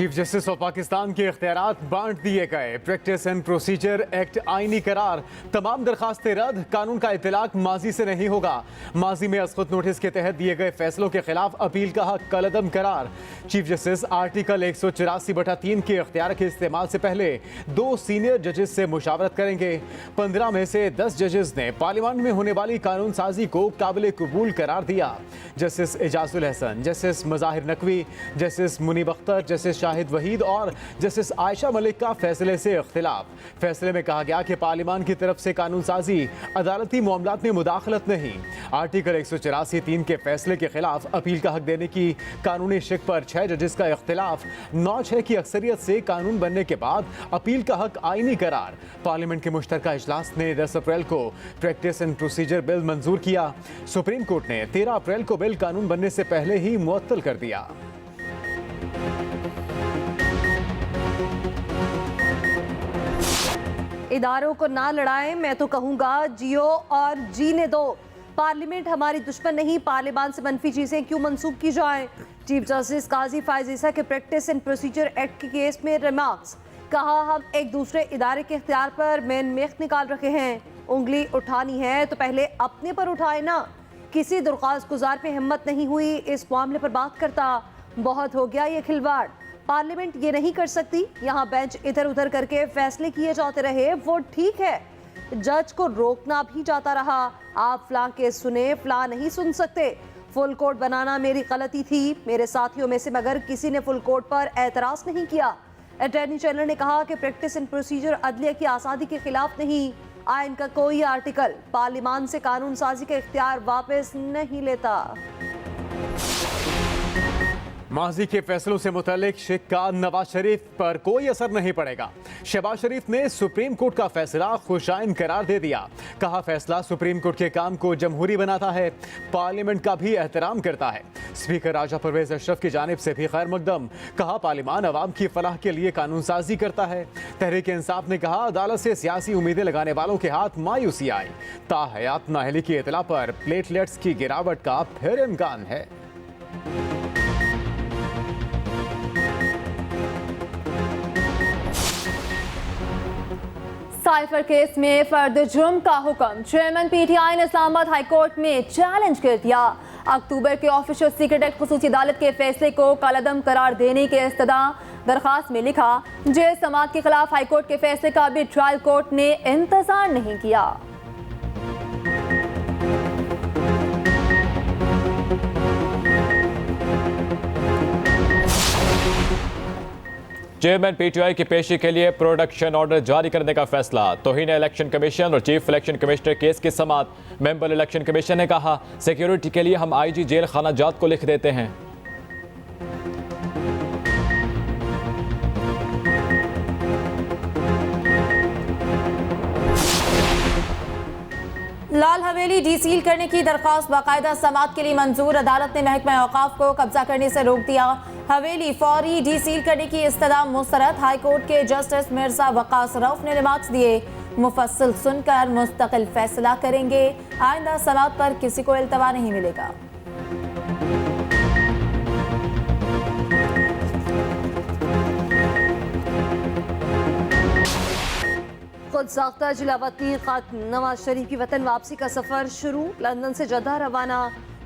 Chief justice of Pakistan के इख्तियारात बांट दिए गए। प्रैक्टिस एंड प्रोसीजर एक्ट आईनी करार। तमाम दरखास्तें रद्द। कानून का इतलाक माजी से नहीं होगा। माजी में अस्खुद नोटिस के तहत दिए गए फैसलों के खिलाफ अपील का हक कलअदम करार। चीफ जस्टिस आर्टिकल 184/3 के इख्तियार के इस्तेमाल से पहले 2 सीनियर जजेस से मुशावरत करेंगे। 15 में से 10 जजेस ने पार्लियामेंट में होने वाली कानून साजी को काबिल कबूल करार दिया। Justice Ejazul Hasan, Justice Mazahar Naqvi, Justice Muneeb Akhtar, Justice Shahid Waheed और जस्टिस आयशा मलिक का फैसले से इख्तिलाफ। फैसले में कहा गया कि पार्लियामान की तरफ से कानून साजी अदालती मामलात में मुदाखलत नहीं। आर्टिकल 184(3) के फैसले के खिलाफ अपील का हक देने की कानूनी शिक पर 6 जजेस का इख्तिलाफ। 9-6 की अक्सरियत से कानून बनने के बाद अपील का हक आईनी करार। पार्लियामेंट के मुश्तरका इजलास ने 10 अप्रैल को प्रैक्टिस एंड प्रोसीजर बिल मंजूर किया। सुप्रीम कोर्ट ने 13 अप्रैल को बिल कानून बनने से पहले ही मुअत्तल कर दिया। इदारों को ना लड़ाएं, मैं तो कहूंगा जियो और जीने दो। पार्लियामेंट हमारी दुश्मन नहीं, पार्लियामान से मनफी चीजें क्यों मंसूब की जाएं। चीफ जस्टिस काजी फायज ईसा के प्रैक्टिस एंड प्रोसीजर एक्ट के केस में रिमार्क्स। कहा, हम एक दूसरे इदारे के इख्तियार पर मेन मेख निकाल रखे हैं। उंगली उठानी है तो पहले अपने पर उठाए ना। किसी दरख्वास्त गुजार पे हिम्मत नहीं हुई इस मामले पर बात करता। बहुत हो गया ये खिलवाड़। पार्लियामेंट ये नहीं कर सकती। यहाँ बेंच इधर उधर करके फैसले किए जाते रहे, वो ठीक है। जज को रोकना भी जाता रहा। आप फला के सुने, फला नहीं सुन सकते। फुल कोर्ट बनाना मेरी गलती थी। मेरे साथियों में से मगर किसी ने फुल कोर्ट पर एतराज नहीं किया। अटॉर्नी जनरल ने कहा कि प्रैक्टिस एंड प्रोसीजर अदलिया की आज़ादी के खिलाफ नहीं। आइन का कोई आर्टिकल पार्लियामान से कानून साजी का इख्तियार वापस नहीं लेता। माजी के फैसलों से मुतालिक शिक का नवाज शरीफ पर कोई असर नहीं पड़ेगा। शहबाज शरीफ ने सुप्रीम कोर्ट का फैसला खुशाइन करार दे दिया। कहा, फैसला सुप्रीम कोर्ट के काम को जमहूरी बनाता है, पार्लियामेंट का भी एहतराम करता है। स्पीकर राजा परवेज अशरफ की जानिब से भी खैर मकदम। कहा, पार्लियामान अवाम की फलाह के लिए कानून साजी करता है। तहरीक इंसाफ ने कहा, अदालत से सियासी उम्मीदें लगाने वालों के हाथ मायूसी आई। ताहयात नाअहली की इतला पर प्लेटलेट्स की गिरावट का फिर इम्कान है। साइफर केस में फर्द जुर्म का हुक्म चेयरमैन पीटीआई ने इस्लामाबाद हाई कोर्ट में चैलेंज कर दिया। अक्टूबर के ऑफिशियल सीक्रेट एक्ट खुसूसी अदालत के फैसले को कलअदम करार देने के इस्तदा दरखास्त में लिखा। जेल समाअत के खिलाफ हाई कोर्ट के फैसले का भी ट्रायल कोर्ट ने इंतजार नहीं किया। चेयरमैन पीटीआई की पेशी के लिए प्रोडक्शन ऑर्डर जारी करने का फैसला। तौहीन इलेक्शन कमीशन और चीफ इलेक्शन कमिश्नर केस की समाअत। मेंबर इलेक्शन कमीशन ने कहा, सिक्योरिटी के लिए हम आईजी जेल खाना जात को लिख देते हैं। लाल हवेली डीसील करने की दरखास्त बाकायदा समाअत के लिए मंजूर। अदालत ने महकमा औकाफ को कब्जा करने से रोक दिया। हवेली फौरी डीसील करने की इस्तदा मुस्तरद। हाई कोर्ट के जस्टिस मिर्जा वकास रऊफ ने रिमार्क्स दिए। मुफस्सिल सुनकर मुस्तकिल फैसला करेंगे। आइंदा समाअत पर किसी को इल्तवा नहीं मिलेगा। खुद साख्ता जिलावतनी खातून नवाज शरीफ की वतन वापसी का सफर शुरू। लंदन से जद्दा रवाना।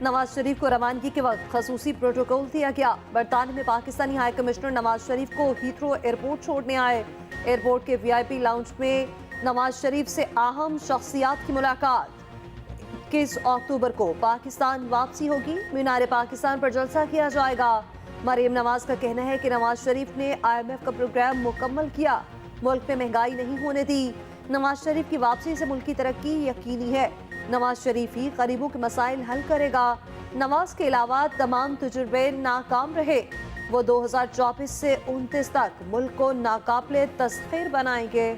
नवाज शरीफ को रवानगी के वक्त खसूसी प्रोटोकॉल दिया गया। बरतानिया में पाकिस्तानी हाई कमिश्नर नवाज शरीफ को हीथ्रो एयरपोर्ट छोड़ने आए। एयरपोर्ट के VIP लाउंज में नवाज शरीफ से अहम शख्सियात की मुलाकात। 21 अक्टूबर को पाकिस्तान वापसी होगी। मीनार पाकिस्तान पर जलसा किया जाएगा। मरीम नवाज का कहना है कि नवाज शरीफ ने IMF का प्रोग्राम मुकम्मल किया, मुल्क में महंगाई नहीं होने दी। नवाज शरीफ की वापसी से मुल्क की तरक्की यकीनी है। नवाज शरीफ ही गरीबों के मसाइल हल करेगा। नवाज के अलावा तमाम तजुर्बे नाकाम रहे। वो 2024 से 29 तक मुल्क को नाकाबिले तस्खीर बनाएंगे।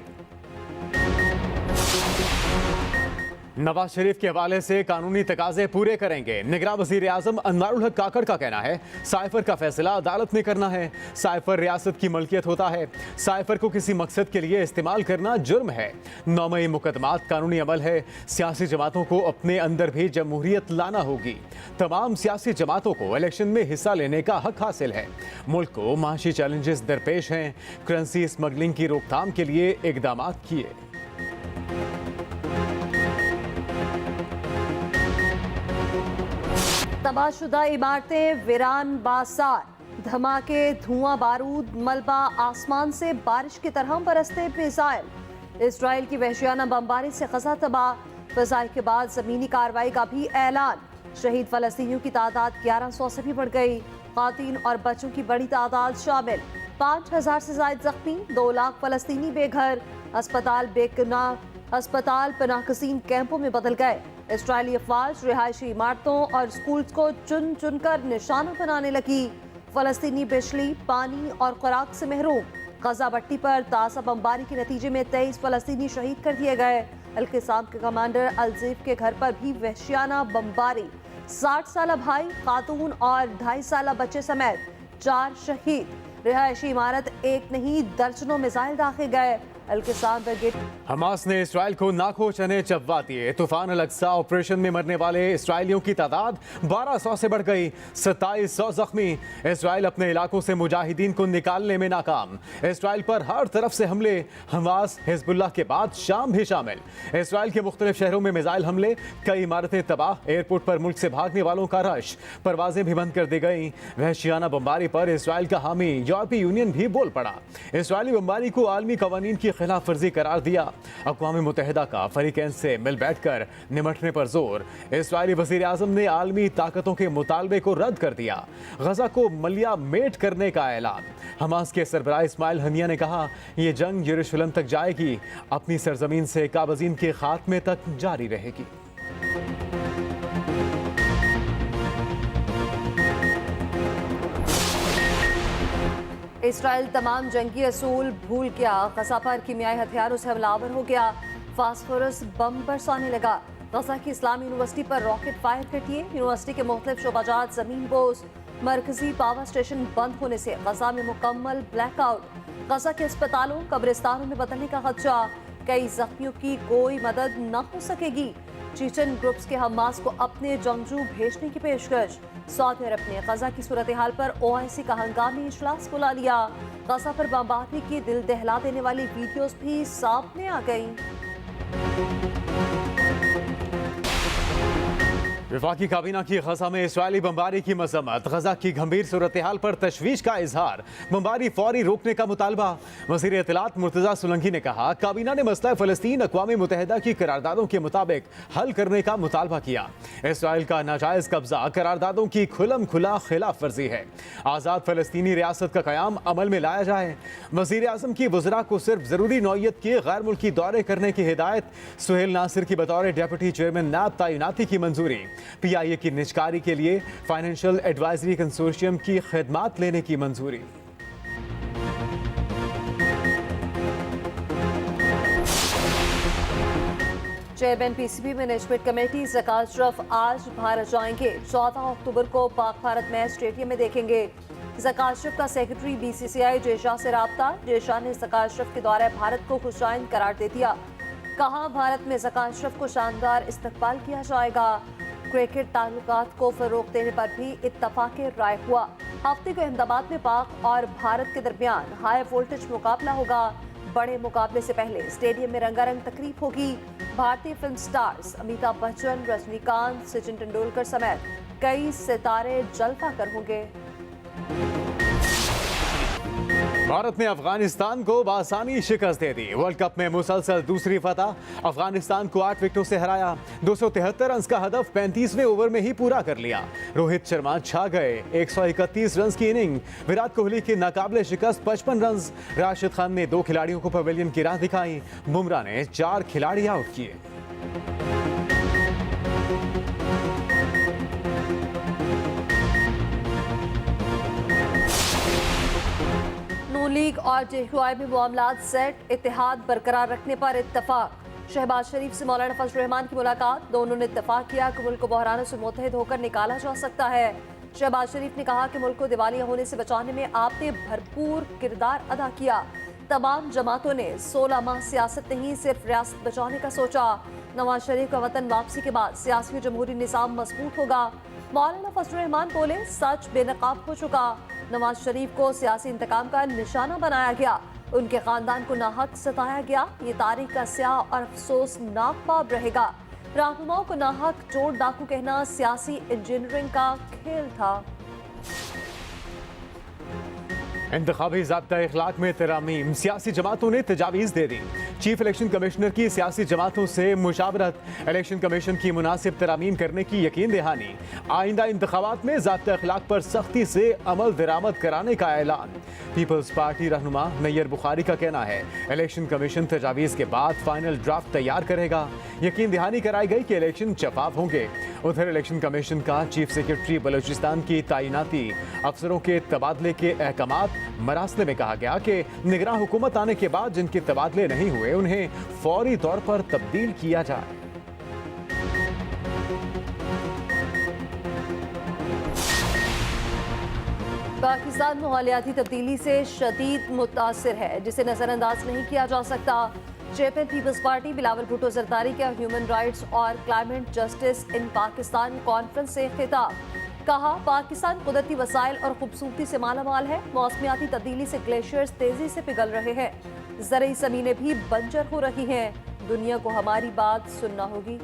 नवाज शरीफ के हवाले से कानूनी तकाजे पूरे करेंगे। निगरान वजीर आजम अनवारुल हक काकड़ का कहना है, साइफर का फैसला अदालत ने करना है। साइफर रियासत की मलकियत होता है। साइफर को किसी मकसद के लिए इस्तेमाल करना जुर्म है। 9 मई मुकदमात कानूनी अमल है। सियासी जमातों को अपने अंदर भी जमहूरियत लाना होगी। तमाम सियासी जमातों को इलेक्शन में हिस्सा लेने का हक हासिल है। मुल्क को माशी चैलेंजेस दरपेश हैं। करेंसी स्मगलिंग की रोकथाम के लिए इकदाम किए। तबाहशुदा इमारतें वीरान बाजार, धमाके, धुआं, बारूद, मलबा, आसमान से बारिश की तरह बरसते मिसाइल। इजराइल की वहशियाना बमबारी से गजा तबाह। फजाई के बाद जमीनी कार्रवाई का भी ऐलान। शहीद फलस्तीनियों की तादाद 1100 से भी बढ़ गई। खातीन और बच्चों की बड़ी तादाद शामिल। 5000 से ज्यादा जख्मी, 2 लाख फलस्तीनी बेघर। अस्पताल पनाहगजीन कैंपों में बदल गए। इजरायली अफवाज रिहायशी इमारतों और स्कूल्स को चुन चुन कर निशाना बनाने लगी। फलस्तीनी बिजली, पानी और खुराक से महरूम। गजा पट्टी पर ताज़ा बमबारी के नतीजे में 23 फलस्तीनी शहीद कर दिए गए। अल-क़िसाम के कमांडर अलजीफ के घर पर भी वहशियाना बमबारी। 60 साल भाई, खातून और 2.5 साल बच्चे समेत 4 शहीद। रिहायशी इमारत एक नहीं दर्जनों मिसाइल दागे गए। अल-क़िसाम ब्रिगेड। हमास ने इसराइल को नाखो चने चबवा दिए। तूफान अल-अक्सा ऑपरेशन में मरने वाले इसराइलियों की तादाद 1200 से बढ़ गई। 2700 जख्मी। इसराइल अपने इलाकों से मुजाहिदीन को निकालने में नाकाम। इसराइल पर हर तरफ से हमले। हमास, हिजबुल्लाह के बाद शाम भी शामिल। इसराइल के मुख्तलिफ शहरों में मिसाइल हमले। कई इमारतें तबाह। एयरपोर्ट पर मुल्क से भागने वालों का रश। परवाजें भी बंद कर दी गई। वहशियाना बमबारी पर इसराइल का हामी यूरोपीय यूनियन भी बोल पड़ा। इसराइली बमबारी को आलमी कवानीन की खिलाफ वर्जी करार दिया। अक़वाम मुत्तहिदा का फरीकैन से मिल बैठकर निमटने पर जोर। इसराइली वज़ीर आज़म ने आलमी ताकतों के मुतालबे को रद्द कर दिया। गजा को मलिया मेट करने का ऐलान। हमास के सरबराह इस्माइल हनिया ने कहा, यह जंग यरूशलेम तक जाएगी, अपनी सरजमीन से काबज़ीन के खात्मे तक जारी रहेगी। इसराइल तमाम जंगी असूल भूल गया। गजा पर कीमियाई हथियारों से हमलावर हो गया। फास्फोरस बम बरसाने लगा। गजा की इस्लामी यूनिवर्सिटी पर रॉकेट फायर कर दिए। यूनिवर्सिटी के मुख्तलिफ शोबाजात जमीन बोस। मरकजी पावर स्टेशन बंद होने से गजा में मुकम्मल ब्लैकआउट। गजा के अस्पतालों, कब्रिस्तानों में बदलने का खदशा। कई जख्मियों की कोई मदद न हो सकेगी। चीचन ग्रुप्स के हमास को अपने जंगजू भेजने की पेशकश। सऊदी अरब ने गजा की सूरत हाल पर OIC का हंगामी इजलास बुला लिया। गजा पर बमबारी की दिल दहला देने वाली वीडियोस भी सामने आ गई। वफाकी काबीना की गजा में इसराइली बमबारी की मजम्मत। गजा की गंभीर सूरत हाल पर तशवीश का इजहार। बमबारी फौरी रोकने का मुतालबा। वज़ीर इत्तलात मुर्तज़ा सुलंगी ने कहा, काबीना ने मसला फ़लस्तीन अक़वाम मुत्तहिदा की करारदादों के मुताबिक हल करने का मुतालबा किया। इसराइल का नाजायज़ कब्जा करारदादों की खुलम खुला खिलाफ वर्जी है। आज़ाद फ़लस्तीनी रियासत का क़याम अमल में लाया जाए। वज़ीर आज़म की वज़रा को सिर्फ ज़रूरी नौइयत के गैर मुल्की दौरे करने की हिदायत। सुहेल नासिर की बतौर डेप्यूटी चेयरमैन नैब तैनाती की मंजूरी। PIA की निजकारी के लिए फाइनेंशियल एडवाइजरी कंसोर्शियम की खिदमात लेने की मंजूरी। चेयरमैन PCB मैनेजमेंट कमेटी ज़कात अशरफ आज भारत जाएंगे। 14 अक्टूबर को पाक भारत मैच स्टेडियम में देखेंगे। ज़कात अशरफ का सेक्रेटरी BCCI जयशाह से रब्ता। जयशाह ने ज़कात अशरफ के दौरे भारत को खुशाइन करार दे दिया। कहा, भारत में ज़कात अशरफ को शानदार इस्तकबाल किया जाएगा। क्रिकेट ताल्लुकात को फरोग देने पर भी इत्तफाक राय हुआ। हफ्ते को अहमदाबाद में पाक और भारत के दरमियान हाई वोल्टेज मुकाबला होगा। बड़े मुकाबले से पहले स्टेडियम में रंगारंग तकरीब होगी। भारतीय फिल्म स्टार्स अमिताभ बच्चन, रजनीकांत, सचिन तेंदुलकर समेत कई सितारे जलवा कर होंगे। भारत ने अफगानिस्तान को बासानी शिकस्त दे दी। वर्ल्ड कप में मुसलसल दूसरी फतह। अफगानिस्तान को 8 विकेटों से हराया। 273 रन का हदफ 35वें ओवर में ही पूरा कर लिया। रोहित शर्मा छा गए। 131 रन की इनिंग। विराट कोहली की नाकाबिले शिकस्त 55 रन। राशिद खान ने 2 खिलाड़ियों को पवेलियन की राह दिखाई। बुमराह ने 4 खिलाड़ी आउट किए। लीग और JQI में मामलात सेट। इत्तेहाद बरकरार रखने पर इत्तफाक। शहबाज शरीफ से मौलाना फजल रहमान की मुलाकात, दोनों ने इत्तेफाक किया कि मुल्क को बहरानों से मुत्तहिद होकर निकाला जा सकता है। शहबाज शरीफ ने कहा कि मुल्क को दिवालिया होने से बचाने में आपने भरपूर किरदार अदा किया। तमाम जमातों ने 16 माह सियासत नहीं, सिर्फ रियासत बचाने का सोचा। नवाज शरीफ का वतन वापसी के बाद सियासी जमहूरी निज़ाम मजबूत होगा। मौलाना फजल रहमान बोले, सच बेनकाब हो चुका। नवाज शरीफ को सियासी इंतकाम का निशाना बनाया गया, उनके खानदान को नाहक सताया गया। ये तारीख का स्याह और अफसोसनाक बाब रहेगा। रहनुमाओं को नाहक चोर डाकू कहना सियासी इंजीनियरिंग का खेल था। इंतखाबी ज़ाब्ता इखलाक में तरमीम, सियासी जमातों ने तजावीज़ दे दी। चीफ इलेक्शन कमिश्नर की सियासी जमातों से मुशावरत, इलेक्शन कमीशन की मुनासिब तरमीम करने की यकीन दहानी। आइंदा इंतखाबात में ज़ाब्ता इखलाक पर सख्ती से अमल दरामद कराने का ऐलान। पीपल्स पार्टी रहनुमा नैयर बुखारी का कहना है, इलेक्शन कमीशन तजावीज़ के बाद फाइनल ड्राफ्ट तैयार करेगा। यकीन दहानी कराई गई कि इलेक्शन शफाफ होंगे। उधर इलेक्शन कमीशन का चीफ सेक्रेटरी बलूचिस्तान की तैनाती, अफसरों के तबादले के अहकामात मरासले में कहा गया कि निगरान हुकूमत आने के बाद जिनके तबादले नहीं हुए उन्हें फौरी तौर पर तब्दील किया जाए। पाकिस्तान माहौलियाती तब्दीली से शदीद मुतासिर है, जिसे नजरअंदाज नहीं किया जा सकता। चेयरमैन पीपल्स पार्टी बिलावल भुट्टो जरदारी का ह्यूमन राइट्स और climate justice in Pakistan conference से खिताब, कहा पाकिस्तान कुदरती वसाइल और खूबसूरती से मालामाल है। मौसमियाती तब्दीली से ग्लेशियर्स तेजी से पिघल रहे हैं, ज़रई ज़मीनें भी बंजर हो रही हैं। दुनिया को हमारी बात सुनना होगी।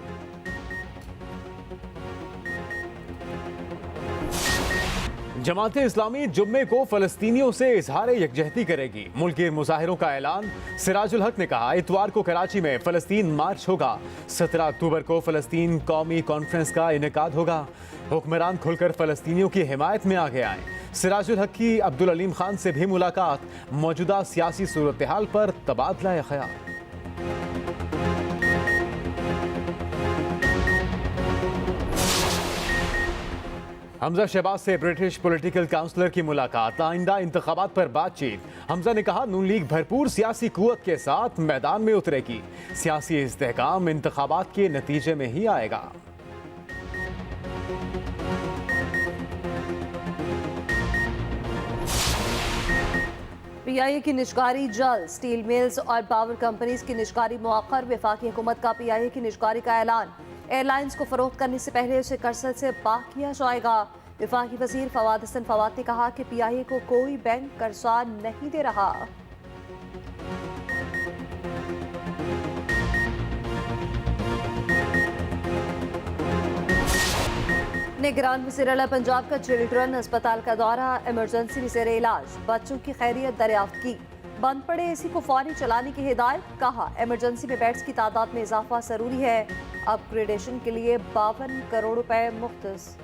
जमाते इस्लामी जुम्मे को फलस्तीनियों से इजहार यकजहती करेगी, मुल्क के मुजाहिरों का ऐलान। सिराजुल हक ने कहा, इतवार को कराची में फलस्तीन मार्च होगा। 17 अक्टूबर को फलस्तीन कौमी कॉन्फ्रेंस का इनेकाद होगा। हुक्मरान खुलकर फलस्तीनियों की हिमायत में आगे आए। सिराजुल हक की अब्दुल अलीम खान से भी मुलाकात, मौजूदा सियासी सूरत हाल पर तबादला ख्याल। हमजा शहबाज से ब्रिटिश पॉलिटिकल काउंसलर की मुलाकात, आइंदा इंतखाबात पर बातचीत। हमजा ने कहा, नून लीग भरपूर सियासी कुव्वत के साथ मैदान में उतरेगी। सियासी इस्तेहकाम इंतखाबात के नतीजे में ही आएगा। पीआईए की निजकारी जल्द, स्टील मिल्स और पावर कंपनीज की निजकारी मौखर। वफाकी हुकूमत का पीआईए की निजकारी का ऐलान, एयरलाइंस को फरोख्त करने से पहले उसे कर्ज से पाक किया जाएगा। वफाकी वजीर फवाद हसन फवाद ने कहा कि पीआईए को कोई बैंक कर्जा नहीं दे रहा। निगरान वज़ीर आला पंजाब का चिल्ड्रन अस्पताल का दौरा, इमरजेंसी में ज़ेर इलाज बच्चों की खैरियत दरियाफ्त की। बंद पड़े एसी को फौरी चलाने की हिदायत, कहा इमरजेंसी में बेड्स की तादाद में इजाफा जरूरी है। अपग्रेडेशन के लिए 52 करोड़ रुपए मुख्तस।